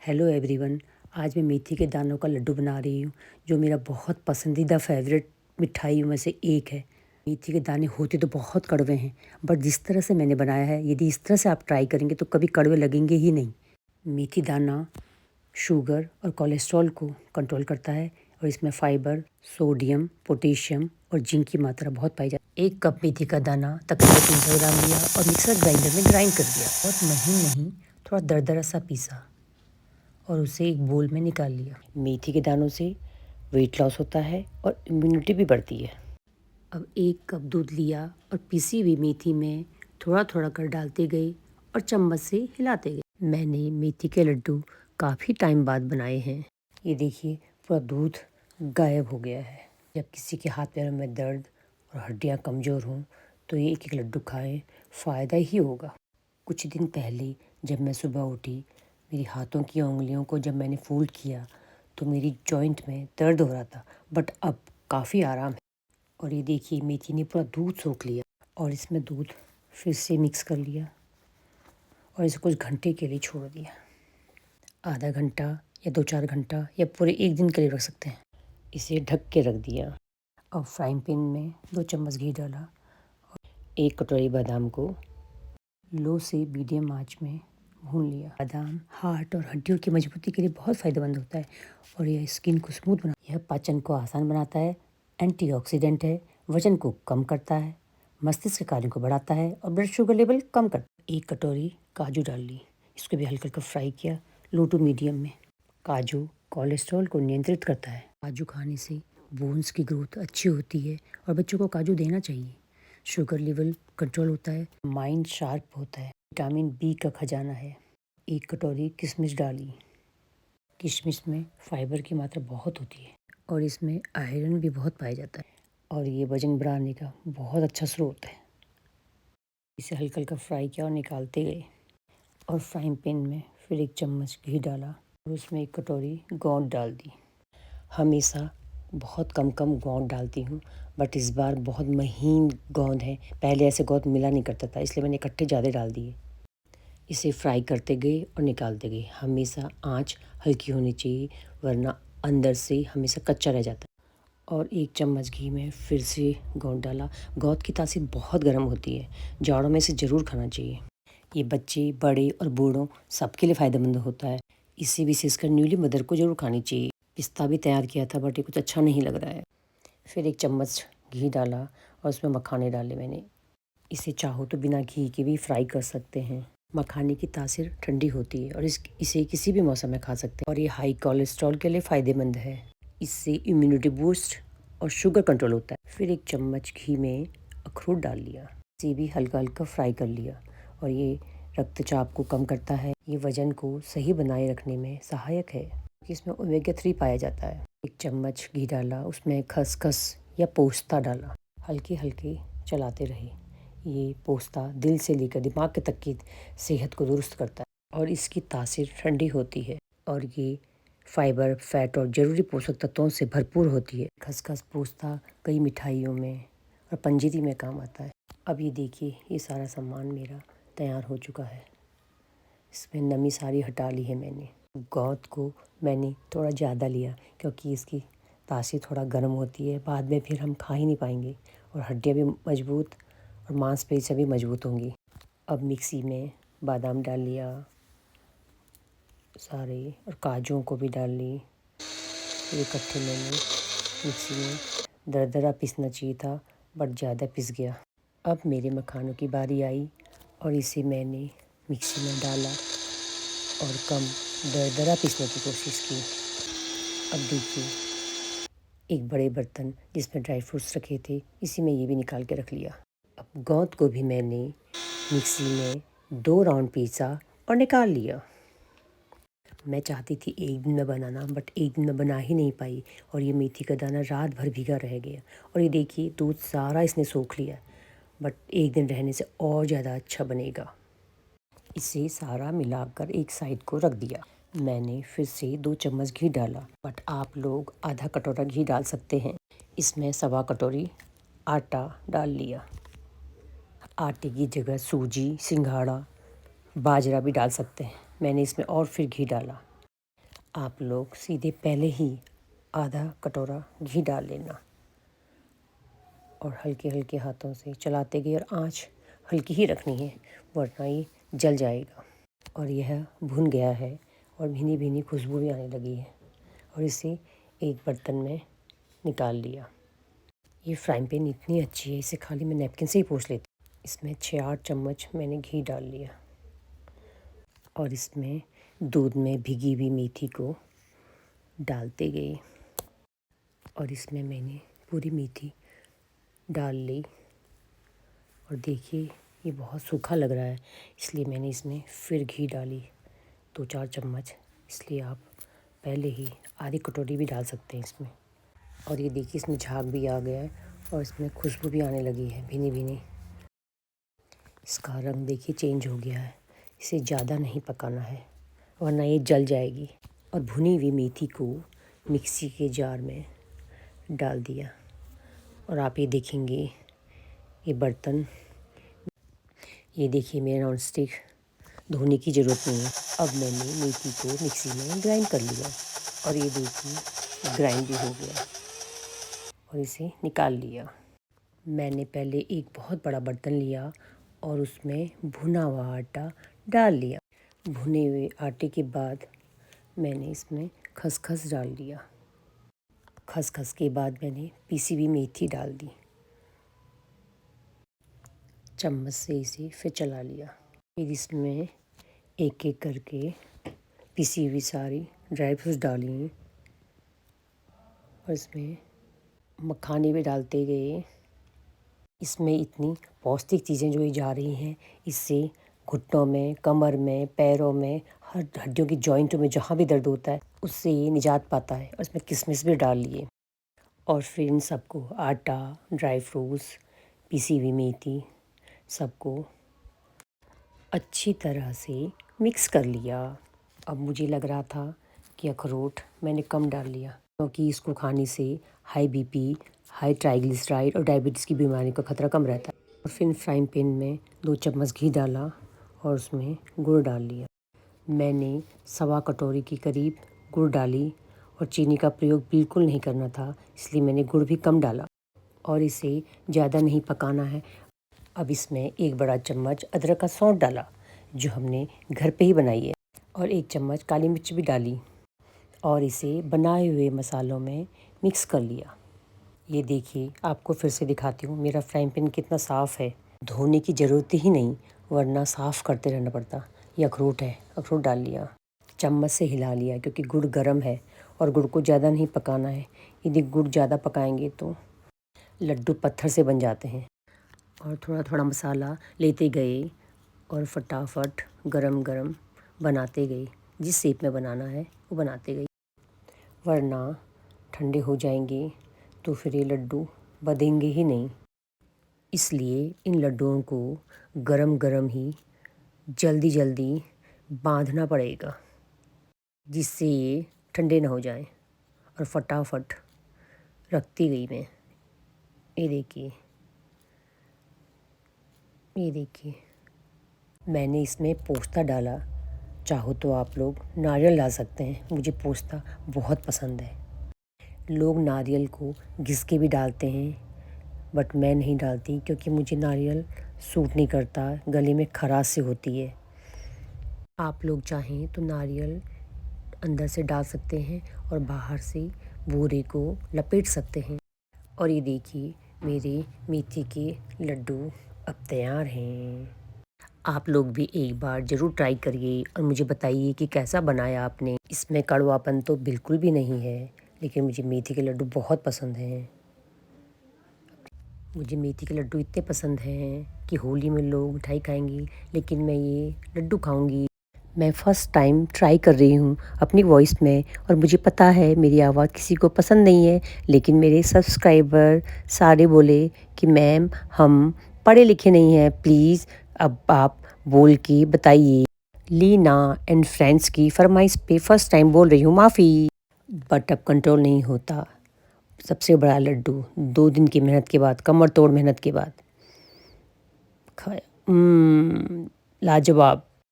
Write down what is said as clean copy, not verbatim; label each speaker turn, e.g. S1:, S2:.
S1: Hello everyone. आज मैं मेथी के दानों का लड्डू बना रही हूँ, जो मेरा बहुत पसंदीदा फेवरेट मिठाइयों में से एक है। मेथी के दाने होते तो बहुत कड़वे हैं, बट जिस तरह से मैंने बनाया है, यदि इस तरह से आप ट्राई करेंगे तो कभी कड़वे लगेंगे ही नहीं। मेथी दाना शुगर और कोलेस्ट्रॉल को कंट्रोल करता है और इसमें फाइबर, सोडियम, पोटेशियम और जिंक की मात्रा बहुत पाई जाती है। 1 कप मेथी का दाना तकरीबन 300 ग्राम लिया और मिक्सर ग्राइंडर में ग्राइंड कर दिया। बहुत महीन नहीं, थोड़ा दरदरा सा पीसा और उसे एक बोल में निकाल लिया। मेथी के दानों से वेट लॉस होता है और इम्यूनिटी भी बढ़ती है। अब 1 कप दूध लिया और पिसी हुई मेथी में थोड़ा थोड़ा कर डालते गए और चम्मच से हिलाते गए। मैंने मेथी के लड्डू काफ़ी टाइम बाद बनाए हैं। ये देखिए, पूरा दूध गायब हो गया है। जब किसी के हाथ पैरों में दर्द और हड्डियाँ कमज़ोर हों तो ये एक एक लड्डू खाएं, फ़ायदा ही होगा। कुछ दिन पहले जब मैं सुबह उठी, मेरी हाथों की उंगलियों को जब मैंने फोल्ड किया तो मेरी जॉइंट में दर्द हो रहा था, बट अब काफ़ी आराम है। और ये देखिए, मेथी ने पूरा दूध सोख लिया और इसमें दूध फिर से मिक्स कर लिया और इसे कुछ घंटे के लिए छोड़ दिया। आधा घंटा या 2-4 घंटा या पूरे 1 दिन के लिए रख सकते हैं। इसे ढक के रख दिया और फ्राइंग पैन में 2 चम्मच घी डाला और 1 कटोरी बादाम को लो से मीडियम आंच में भून लिया। बादाम हार्ट और हड्डियों की मजबूती के लिए बहुत फ़ायदेमंद होता है और यह स्किन को स्मूथ यह पाचन को आसान बनाता है, एंटीऑक्सीडेंट है, वजन को कम करता है, मस्तिष्क के कार्यों को बढ़ाता है और ब्लड शुगर लेवल कम करता है। 1 कटोरी काजू डाल ली, इसको भी हल्का हल्का फ्राई किया लो टू मीडियम में। काजू कोलेस्ट्रॉल को नियंत्रित करता है। काजू खाने से बोन्स की ग्रोथ अच्छी होती है और बच्चों को काजू देना चाहिए। शुगर लेवल कंट्रोल होता है, माइंड शार्प होता है, विटामिन बी का खजाना है। 1 कटोरी किशमिश डाली। किशमिश में फाइबर की मात्रा बहुत होती है और इसमें आयरन भी बहुत पाया जाता है और ये वजन बढ़ाने का बहुत अच्छा स्रोत है। इसे हल्का हल्का फ्राई किया और निकालते गए और फ्राइंग पैन में फिर 1 चम्मच घी डाला और उसमें 1 कटोरी गोंद डाल दी। हमेशा बहुत कम कम गोंद डालती हूँ, बट इस बार बहुत महीन गोंद है। पहले ऐसे गोंद मिला नहीं करता था, इसलिए मैंने इकट्ठे ज़्यादा डाल दिए। इसे फ्राई करते गए और निकालते गए। हमेशा आंच हल्की होनी चाहिए, वरना अंदर से हमेशा कच्चा रह जाता है। और 1 चम्मच घी में फिर से गोंद डाला। गोंद की तासीर बहुत गर्म होती है, जाड़ों में इसे ज़रूर खाना चाहिए। ये बच्चे, बड़े और बूढ़ों सबके लिए फ़ायदेमंद होता है। इसे विशेषकर न्यूली मदर को ज़रूर खानी चाहिए। पिस्ता भी तैयार किया था, बट ये कुछ अच्छा नहीं लग रहा है। फिर 1 चम्मच घी डाला और उसमें मखाने डाले मैंने। इसे चाहो तो बिना घी के भी फ्राई कर सकते हैं। मखाने की तासीर ठंडी होती है और इसे किसी भी मौसम में खा सकते हैं और ये हाई कोलेस्ट्रॉल के लिए फ़ायदेमंद है। इससे इम्यूनिटी बूस्ट और शुगर कंट्रोल होता है। फिर 1 चम्मच घी में अखरोट डाल लिया। इसे भी हल्का हल्का फ्राई कर लिया और ये रक्तचाप को कम करता है। ये वजन को सही बनाए रखने में सहायक है क्योंकि इसमें ओमेगा 3 पाया जाता है। 1 चम्मच घी डाला, उसमें खसखस या पोस्ता डाला। हल्के हल्के चलाते रहे। ये पोस्ता दिल से लेकर दिमाग तक की सेहत को दुरुस्त करता है और इसकी तासीर ठंडी होती है और ये फाइबर, फैट और ज़रूरी पोषक तत्वों से भरपूर होती है। खसखस, पोस्ता कई मिठाइयों में और पंजीरी में काम आता है। अब ये देखिए, ये सारा सामान मेरा तैयार हो चुका है। इसमें नमी सारी हटा ली है मैंने। गोंद को मैंने थोड़ा ज़्यादा लिया क्योंकि इसकी तासीर थोड़ा गर्म होती है, बाद में फिर हम खा ही नहीं पाएंगे और हड्डियाँ भी मजबूत और मांसपेशियाँ भी मजबूत होंगी। अब मिक्सी में बादाम डाल लिया सारे और काजुओं को भी डाल ली। ये इकट्ठे मैंने मिक्सी में दरदरा पीसना चाहिए था, बट ज़्यादा पिस गया। अब मेरे मखानों की बारी आई और इसे मैंने मिक्सी में डाला और कम दरदरा पीसने की कोशिश की। अब देखिए, एक बड़े बर्तन जिसमें ड्राई फ्रूट्स रखे थे, इसी में ये भी निकाल के रख लिया। अब गोंद को भी मैंने मिक्सी में 2 राउंड पीसा और निकाल लिया। मैं चाहती थी 1 दिन में बनाना, बट 1 दिन में बना ही नहीं पाई और ये मेथी का दाना रात भर भीगा रह गया। और ये देखिए, दूध सारा इसने सोख लिया, बट 1 दिन रहने से और ज़्यादा अच्छा बनेगा। इसे सारा मिलाकर एक साइड को रख दिया। मैंने फिर से 2 चम्मच घी डाला, बट आप लोग आधा कटोरा घी डाल सकते हैं। इसमें 1.25 कटोरी आटा डाल लिया। आटे की जगह सूजी, सिंघाड़ा, बाजरा भी डाल सकते हैं। मैंने इसमें और फिर घी डाला। आप लोग सीधे पहले ही आधा कटोरा घी डाल लेना और हल्के हल्के हाथों से चलाते गए और आंच हल्की ही रखनी है, वरना ये जल जाएगा। और यह भुन गया है और भीनी भीनी खुशबू भी आने लगी है और इसे एक बर्तन में निकाल लिया। ये फ्राइंग पैन इतनी अच्छी है, इसे खाली मैं नैपकिन से ही पोंछ लेती हूँ। इसमें 6-8 चम्मच मैंने घी डाल लिया और इसमें दूध में भिगी हुई मेथी को डालते गए और इसमें मैंने पूरी मेथी डाल ली। और देखिए ये बहुत सूखा लग रहा है, इसलिए मैंने इसमें फिर घी डाली 2-4 चम्मच, इसलिए आप पहले ही आधी कटोरी भी डाल सकते हैं इसमें। और ये देखिए इसमें झाग भी आ गया है और इसमें खुशबू भी आने लगी है भीनी भीनी। इसका रंग देखिए चेंज हो गया है। इसे ज़्यादा नहीं पकाना है वरना ये जल जाएगी। और भुनी हुई मेथी को मिक्सी के जार में डाल दिया और आप ये देखेंगे ये बर्तन, ये देखिए मेरा नॉन स्टिक धोने की ज़रूरत नहीं है। अब मैंने मेथी को मिक्सी में ग्राइंड कर लिया और ये देखिए ग्राइंड भी हो गया और इसे निकाल लिया। मैंने पहले एक बहुत बड़ा बर्तन लिया और उसमें भुना हुआ आटा डाल लिया। भुने हुए आटे के बाद मैंने इसमें खसखस डाल दिया। खसखस के बाद मैंने पीसी हुई मेथी डाल दी। चम्मच से इसे फिर चला लिया। फिर इसमें एक एक करके पिसी हुई सारी ड्राई फ्रूट्स डाली और इसमें मखाने भी डालते गए। इसमें इतनी पौष्टिक चीज़ें जो ये जा रही हैं, इससे घुटनों में, कमर में, पैरों में, हर हड्डियों की जॉइंटों में जहाँ भी दर्द होता है उससे ये निजात पाता है। और इसमें किशमिश भी डाल लिए और फिर इन सबको आटा, ड्राई फ्रूट्स, पिसी हुई मेथी सबको अच्छी तरह से मिक्स कर लिया। अब मुझे लग रहा था कि अखरोट मैंने कम डाल लिया, क्योंकि इसको खाने से हाई बीपी, हाई ट्राइग्लिसराइड और डायबिटीज़ की बीमारी का खतरा कम रहता है। और फिर फ्राइंग पैन में 2 चम्मच घी डाला और उसमें गुड़ डाल लिया। मैंने 1.25 कटोरी के करीब गुड़ डाली और चीनी का प्रयोग बिल्कुल नहीं करना था, इसलिए मैंने गुड़ भी कम डाला। और इसे ज़्यादा नहीं पकाना है। अब इसमें 1 बड़ा चम्मच अदरक का सौंठ डाला जो हमने घर पे ही बनाई है और 1 चम्मच काली मिर्च भी डाली और इसे बनाए हुए मसालों में मिक्स कर लिया। ये देखिए आपको फिर से दिखाती हूँ मेरा फ्राइंग पैन कितना साफ़ है, धोने की ज़रूरत ही नहीं, वरना साफ़ करते रहना पड़ता। ये अखरोट है, अखरोट डाल लिया, चम्मच से हिला लिया क्योंकि गुड़ गर्म है और गुड़ को ज़्यादा नहीं पकाना है। यदि गुड़ ज़्यादा पकाएंगे तो लड्डू पत्थर से बन जाते हैं। और थोड़ा थोड़ा मसाला लेते गए और फटाफट गरम गरम बनाते गए। जिस शेप में बनाना है वो बनाते गए, वरना ठंडे हो जाएंगे तो फिर ये लड्डू बंधेंगे ही नहीं। इसलिए इन लड्डुओं को गरम गरम ही जल्दी जल्दी बांधना पड़ेगा, जिससे ये ठंडे ना हो जाएं। और फटाफट रखती गई मैं। ये देखिए, ये देखिए मैंने इसमें पोस्ता डाला। चाहो तो आप लोग नारियल डाल सकते हैं, मुझे पोस्ता बहुत पसंद है। लोग नारियल को घिस के भी डालते हैं, बट मैं नहीं डालती क्योंकि मुझे नारियल सूट नहीं करता, गले में खराश सी होती है। आप लोग चाहें तो नारियल अंदर से डाल सकते हैं और बाहर से बूरे को लपेट सकते हैं। और ये देखिए मेरे मेथी के लड्डू अब तैयार हैं। आप लोग भी एक बार ज़रूर ट्राई करिए और मुझे बताइए कि कैसा बनाया आपने। इसमें कड़वापन तो बिल्कुल भी नहीं है, लेकिन मुझे मेथी के लड्डू बहुत पसंद हैं। मुझे मेथी के लड्डू इतने पसंद हैं कि होली में लोग मिठाई खाएंगी, लेकिन मैं ये लड्डू खाऊंगी। मैं फ़र्स्ट टाइम ट्राई कर रही हूँ अपनी वॉइस में और मुझे पता है मेरी आवाज़ किसी को पसंद नहीं है, लेकिन मेरे सब्सक्राइबर सारे बोले कि मैम हम पढ़े लिखे नहीं हैं, प्लीज़ अब आप बोल के बताइए। लीना एंड फ्रेंड्स की फरमाइश पे फ़र्स्ट टाइम बोल रही हूँ, माफ़ी। बट अब कंट्रोल नहीं होता। सबसे बड़ा लड्डू 2 दिन की मेहनत के बाद, कमर तोड़ मेहनत के बाद खाया। लाजवाब।